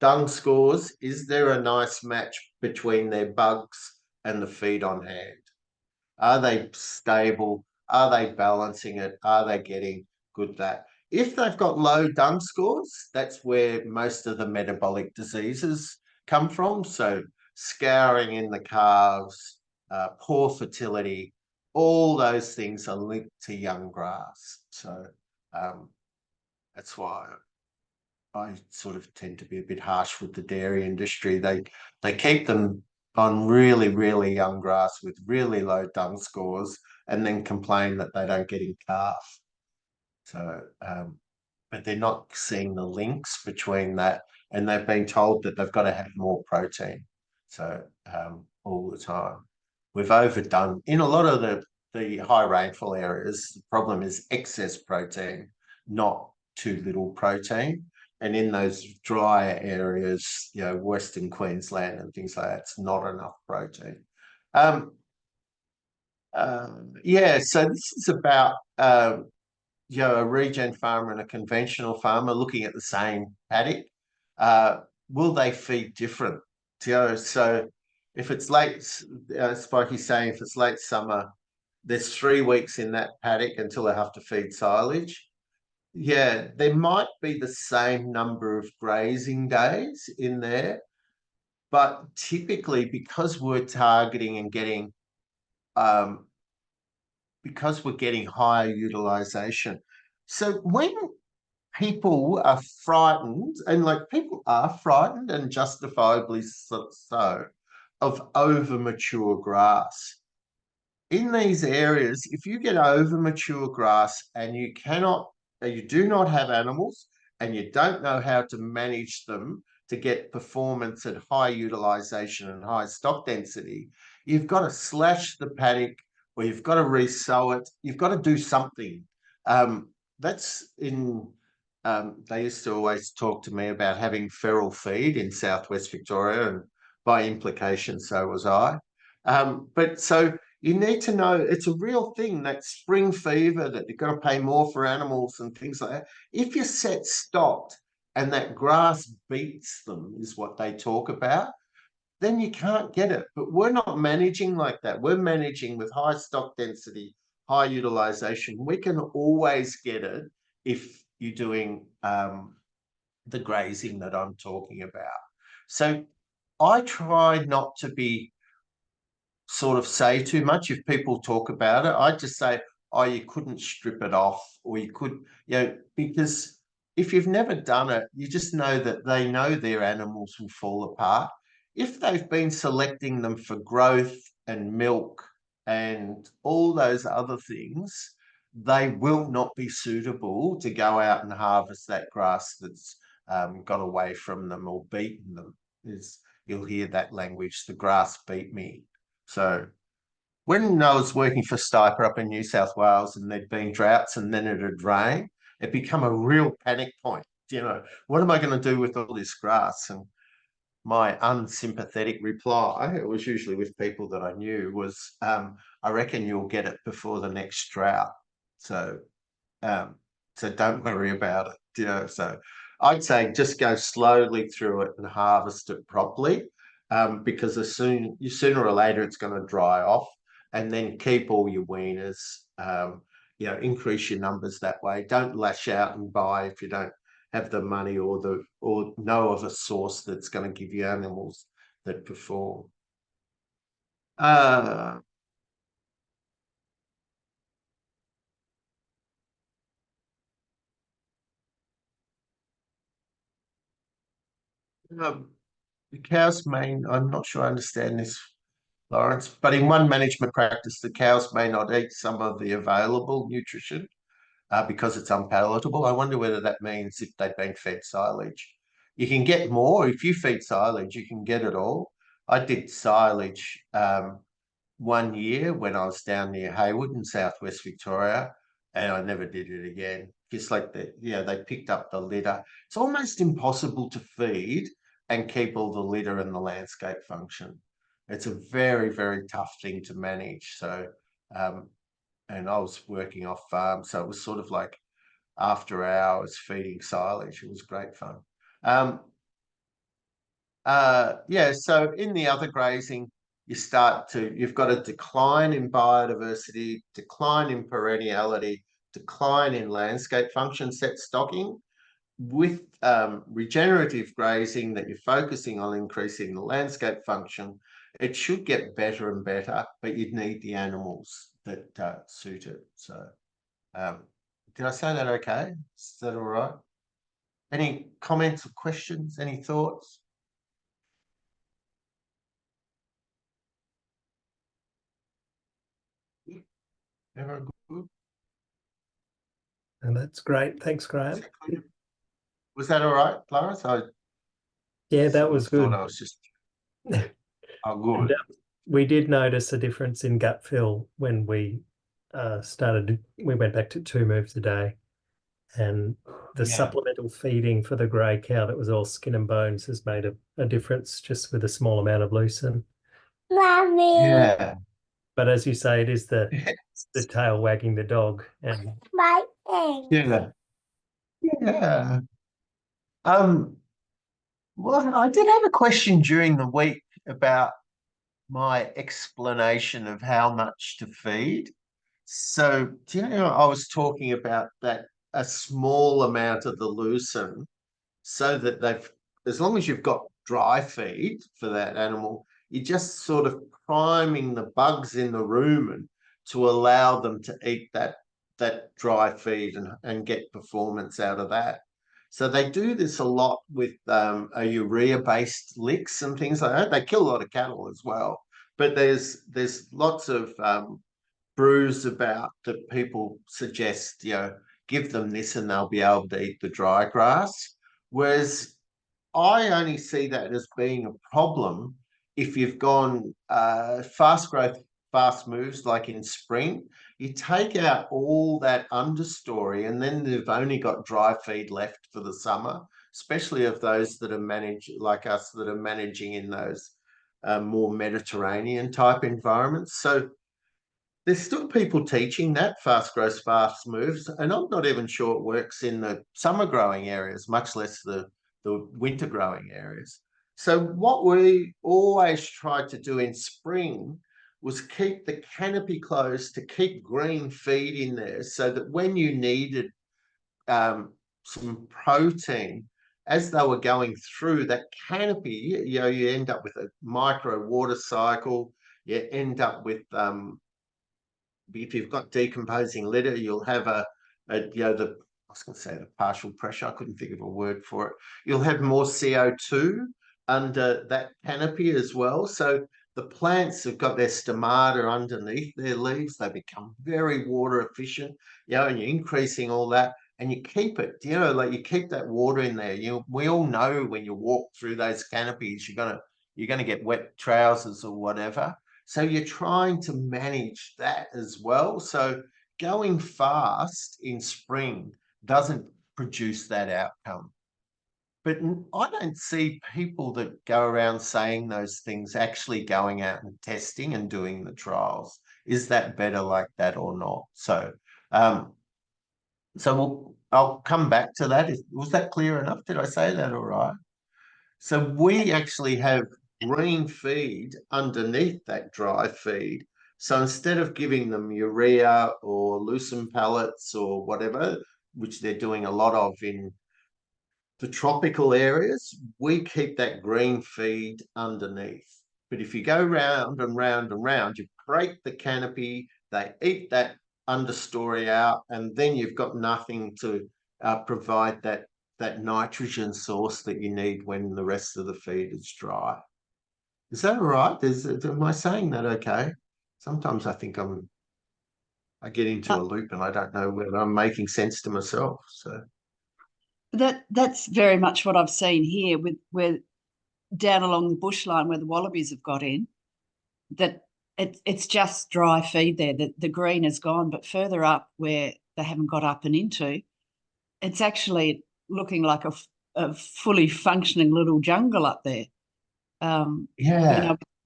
Dung scores, is there a nice match between their bugs and the feed on hand? Are they stable? Are they balancing it? Are they getting good that? If they've got low dung scores, that's where most of the metabolic diseases come from. So scouring in the calves, poor fertility, all those things are linked to young grass. So that's why I sort of tend to be a bit harsh with the dairy industry. They keep them on really, really young grass with really low dung scores and then complain that they don't get in calf. So, but they're not seeing the links between that, and they've been told that they've got to have more protein. So all the time. We've overdone in a lot of the high rainfall areas. The problem is excess protein, not too little protein. And in those drier areas, Western Queensland and things like that, it's not enough protein. So this is about a regen farmer and a conventional farmer looking at the same paddock. will they feed different? So if it's late, Spikey's saying if it's late summer, there's 3 weeks in that paddock until they have to feed silage. Yeah, there might be the same number of grazing days in there, but typically because we're targeting and getting, because we're getting higher utilization. So when people are frightened, and like people are frightened and justifiably so, of over mature grass. In these areas, if you get over mature grass and you do not have animals and you don't know how to manage them to get performance at high utilization and high stock density, you've got to slash the paddock or you've got to resow it. You've got to do something. That's in, they used to always talk to me about having feral feed in Southwest Victoria, and by implication, so was I. But so you need to know it's a real thing, that spring fever, that you've got to pay more for animals and things like that. If you're set stocked and that grass beats them, is what they talk about, then you can't get it. But we're not managing like that. We're managing with high stock density, high utilization. We can always get it if you're doing the grazing that I'm talking about. So I try not to be sort of say too much. If people talk about it, I just say, oh, you couldn't strip it off, or you could, because if you've never done it, you just know that they know their animals will fall apart. If they've been selecting them for growth and milk and all those other things, they will not be suitable to go out and harvest that grass that's got away from them or beaten them. You'll hear that language, the grass beat me. So when I was working for Stiper up in New South Wales and there'd been droughts and then it'd rain, it became a real panic point. What am I going to do with all this grass? And my unsympathetic reply, it was usually with people that I knew, was, I reckon you'll get it before the next drought. So don't worry about it. So I'd say just go slowly through it and harvest it properly, because sooner or later it's going to dry off, and then keep all your weaners, increase your numbers that way. Don't lash out and buy if you don't have the money or know of a source that's going to give you animals that perform. The cows may, I'm not sure I understand this, Lawrence, but in one management practice, the cows may not eat some of the available nutrition because it's unpalatable. I wonder whether that means if they've been fed silage. You can get more. If you feed silage, you can get it all. I did silage 1 year when I was down near Hayward in Southwest Victoria, and I never did it again. Just like they picked up the litter. It's almost impossible to feed and keep all the litter and the landscape function. It's a very, very tough thing to manage. So, and I was working off farm, so it was sort of like after hours feeding silage. It was great fun. So in the other grazing, you've got a decline in biodiversity, decline in perenniality, decline in landscape function set stocking. With regenerative grazing, that you're focusing on increasing the landscape function, it should get better and better, but you'd need the animals that suit it. So did I say that okay? Is that all right? Any comments or questions? Any thoughts? Everyone good? And that's great. Thanks, Graham. Was that all right, Lawrence? Yeah, that was good. I was just oh, good. We did notice a difference in gut fill when we we went back to 2 moves a day, and the supplemental feeding for the grey cow that was all skin and bones has made a difference just with a small amount of lucerne. Mommy. Yeah. But as you say, it is the tail wagging the dog. And yeah. Well, I did have a question during the week about my explanation of how much to feed. So, do you know, I was talking about that a small amount of the lucerne so that as long as you've got dry feed for that animal, you're just sort of priming the bugs in the rumen to allow them to eat that dry feed and get performance out of that. So they do this a lot with a urea-based licks and things like that. They kill a lot of cattle as well, but there's lots of brews about that people suggest, give them this and they'll be able to eat the dry grass. Whereas I only see that as being a problem if you've gone fast growth, fast moves like in spring. You take out all that understory and then they've only got dry feed left for the summer, especially of those that are managed like us that are managing in those more Mediterranean type environments. So there's still people teaching that fast growth, fast moves, and I'm not even sure it works in the summer growing areas, much less the winter growing areas. So what we always tried to do in spring was keep the canopy closed to keep green feed in there so that when you needed some protein, as they were going through that canopy, you end up with a micro water cycle, you end up with if you've got decomposing litter, you'll have I was going to say the partial pressure. I couldn't think of a word for it. You'll have more CO2 under that canopy as well. So the plants have got their stomata underneath their leaves. They become very water efficient, and you're increasing all that and you keep it, like you keep that water in there. We all know when you walk through those canopies, you're gonna get wet trousers or whatever. So you're trying to manage that as well. So going fast in spring doesn't produce that outcome. But I don't see people that go around saying those things actually going out and testing and doing the trials. Is that better like that or not? So, I'll come back to that. Was that clear enough? Did I say that all right? So we actually have green feed underneath that dry feed. So instead of giving them urea or lucerne pellets or whatever, which they're doing a lot of in the tropical areas, we keep that green feed underneath. But if you go round and round and round, you break the canopy, they eat that understory out, and then you've got nothing to provide that nitrogen source that you need when the rest of the feed is dry. Is that all right? Am I saying that okay? Sometimes I think I get into a loop and I don't know whether I'm making sense to myself. So That's very much what I've seen here with where down along the bushline where the wallabies have got in, that it's just dry feed there. The green is gone, but further up where they haven't got up and into, it's actually looking like a fully functioning little jungle up there.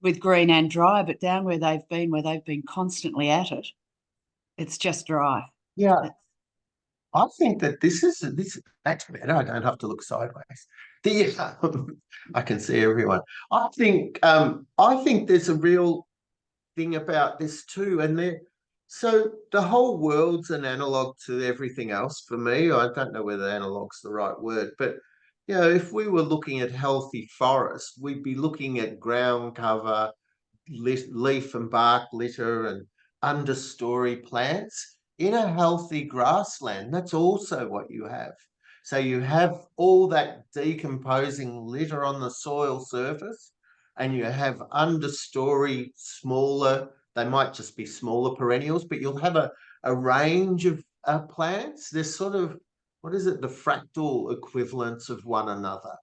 With green and dry, but down where they've been constantly at it, it's just dry. Yeah. I think that that's better. I don't have to look sideways. I can see everyone. I think there's a real thing about this too, so the whole world's an analog to everything else for me. I don't know whether analog's the right word, but if we were looking at healthy forests, we'd be looking at ground cover, leaf and bark litter, and understory plants. In a healthy grassland, that's also what you have. So you have all that decomposing litter on the soil surface, and you have understory smaller, they might just be smaller perennials, but you'll have a range of plants. They're sort of, what is it, the fractal equivalents of one another.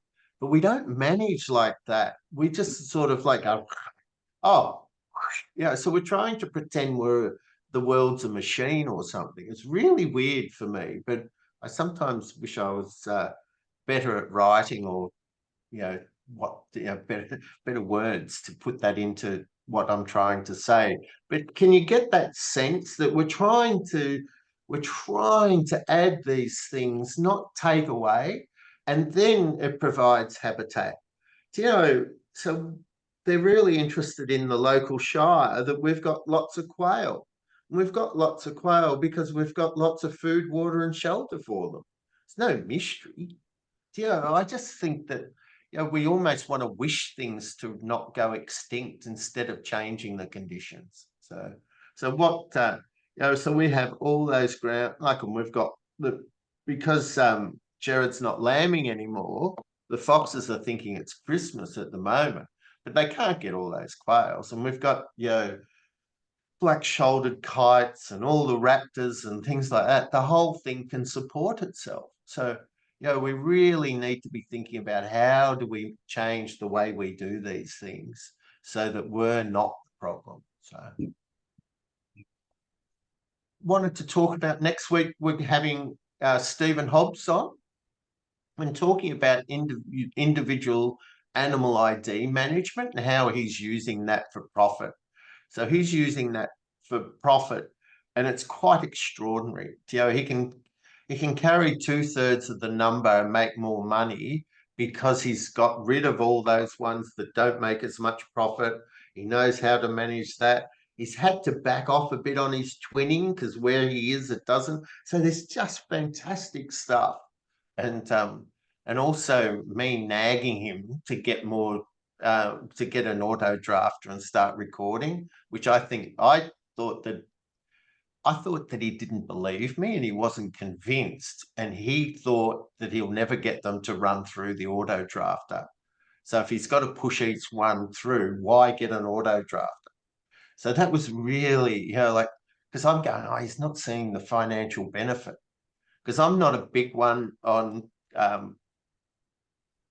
But we don't manage like that. We just sort of like go, oh, so we're trying to pretend the world's a machine or something. It's really weird for me, but I sometimes wish I was better at writing or, better words to put that into what I'm trying to say. But can you get that sense that we're trying to add these things, not take away, and then it provides habitat. you know, so they're really interested in the local shire that we've got lots of quail. We've got lots of quail because we've got lots of food, water, and shelter for them. It's no mystery. You know, I just think that, you know, we almost want to wish things to not go extinct instead of changing the conditions. So what, you know, so we have all those ground, like, and we've got because Jared's not lambing anymore, the foxes are thinking it's Christmas at the moment, but they can't get all those quails. And we've got, you know, black-shouldered kites and all the raptors and things like that. The whole thing can support itself. So, you know, we really need to be thinking about how do we change the way we do these things so that we're not the problem. So wanted to talk about next week, we're having Stephen Hobbs on when talking about individual animal ID management and how he's using that for profit. So he's using that for profit, and it's quite extraordinary. You know, he can carry 2/3 of the number and make more money because he's got rid of all those ones that don't make as much profit. He knows how to manage that. He's had to back off a bit on his twinning because where he is, it doesn't. So there's just fantastic stuff. And also me nagging him to get more, to get an auto drafter and start recording, which I thought that he didn't believe me and he wasn't convinced, and he thought that he'll never get them to run through the auto drafter. So if he's got to push each one through, why get an auto drafter? So that was really, you know, like, because I'm going, oh, he's not seeing the financial benefit, because I'm not a big one on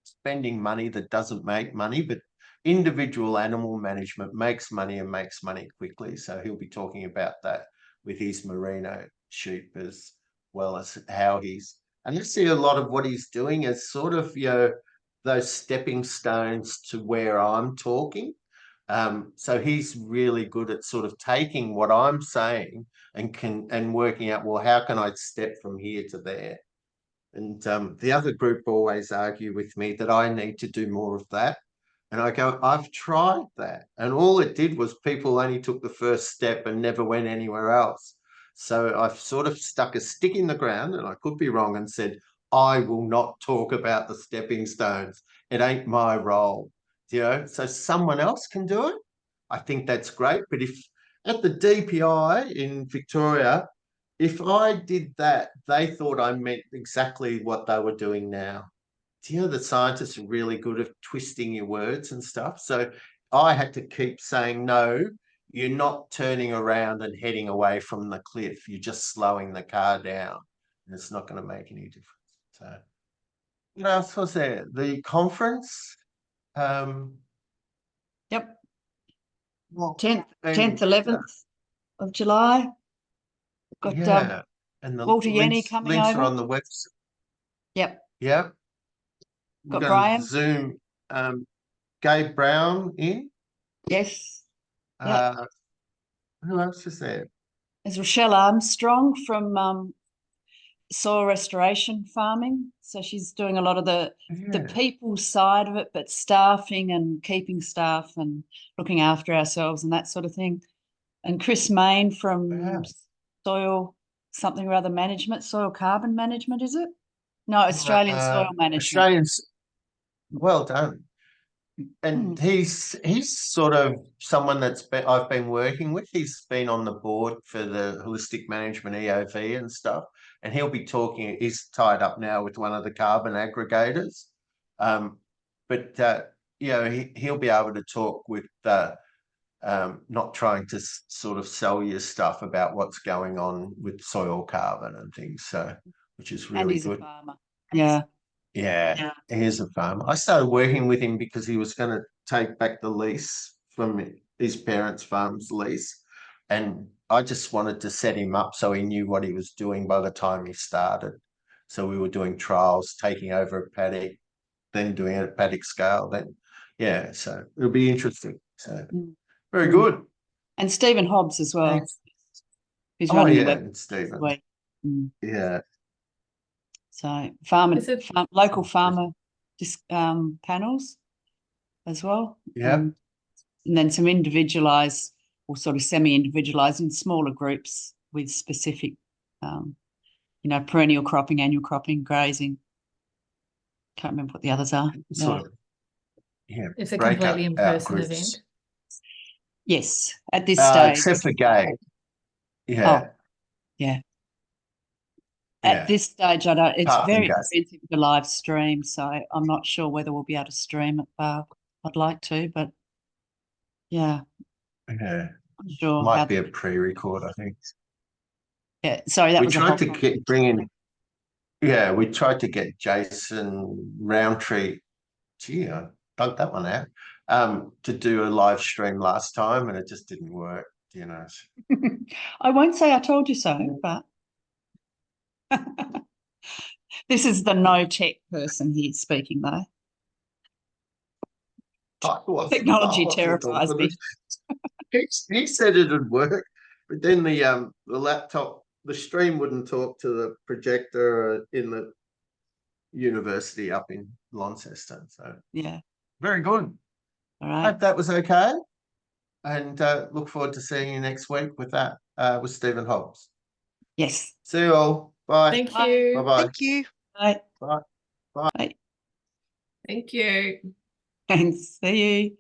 spending money that doesn't make money, but individual animal management makes money and makes money quickly. So he'll be talking about that with his merino sheep as well as how and I see a lot of what he's doing as sort of, you know, those stepping stones to where I'm talking. So he's really good at sort of taking what I'm saying and working out, well, how can I step from here to there? And the other group always argue with me that I need to do more of that. And I go, I've tried that. And all it did was people only took the first step and never went anywhere else. So I've sort of stuck a stick in the ground, and I could be wrong, and said, I will not talk about the stepping stones. It ain't my role, you know, so someone else can do it. I think that's great. But if at the DPI in Victoria, if I did that, they thought I meant exactly what they were doing now. Do you know the scientists are really good at twisting your words and stuff? So I had to keep saying, no, you're not turning around and heading away from the cliff. You're just slowing the car down, and it's not going to make any difference. So, what else was there? The conference. Yep. Well, 10th, and, 10th, 11th of July. Got yeah, and the Walter Yenny links, coming links over. are on the website. Yep. Yeah. We're Got going Brian. to Zoom Gabe Brown in. Yes. Yep. Who else is there? There's Rochelle Armstrong from soil restoration farming. So she's doing a lot of the people side of it, but staffing and keeping staff and looking after ourselves and that sort of thing. And Chris Main from soil something or other management, soil carbon management, is it? No, Australian soil management. Australians, well done. And he's sort of someone I've been working with. He's been on the board for the Holistic Management EOV and stuff, and he'll be talking. He's tied up now with one of the carbon aggregators, but you know, he'll be able to talk with not trying to sort of sell you stuff about what's going on with soil carbon and things. So, which is really and he's good. a farmer. Yeah. Yeah, he is a farmer. I started working with him because he was going to take back the lease from his parents' farm's lease. And I just wanted to set him up so he knew what he was doing by the time he started. So we were doing trials, taking over a paddock, then doing it at paddock scale. Then, yeah, so it'll be interesting. So very good. And Stephen Hobbs as well. Thanks. He's running the web. And Stephen. Yeah. So local farmer panels. as well. Yeah. And then some individualised or sort of semi-individualised in smaller groups with specific, perennial cropping, annual cropping, grazing. Can't remember what the others are. Sort of. Yeah. It's a break up completely our in-person groups. event. Yes, at this stage. Except for Gay. Yeah. Yeah. Yeah. At this stage, I don't. It's Apart from very Gay. expensive to live stream, so I'm not sure whether we'll be able to stream it. I'd like to, but yeah, Yeah. I'm sure. Might be a pre-record, I think. Yeah, sorry, that We was a tried whole to bring in. Yeah, we tried to get Jason Roundtree. Gee, I dug that one out. To do a live stream last time, and it just didn't work. I won't say I told you so, but this is the no tech person here speaking, though. Technology terrifies me. He said it'd work, but then the laptop, the stream wouldn't talk to the projector in the university up in Launceston. So Yeah. very good. All right. Hope that was okay, and look forward to seeing you next week with that with Stephen Hobbs. Yes. See you all. Bye. Thank Bye. you. Bye bye. Thank you. Bye. Bye. Thank you. Thanks. See you.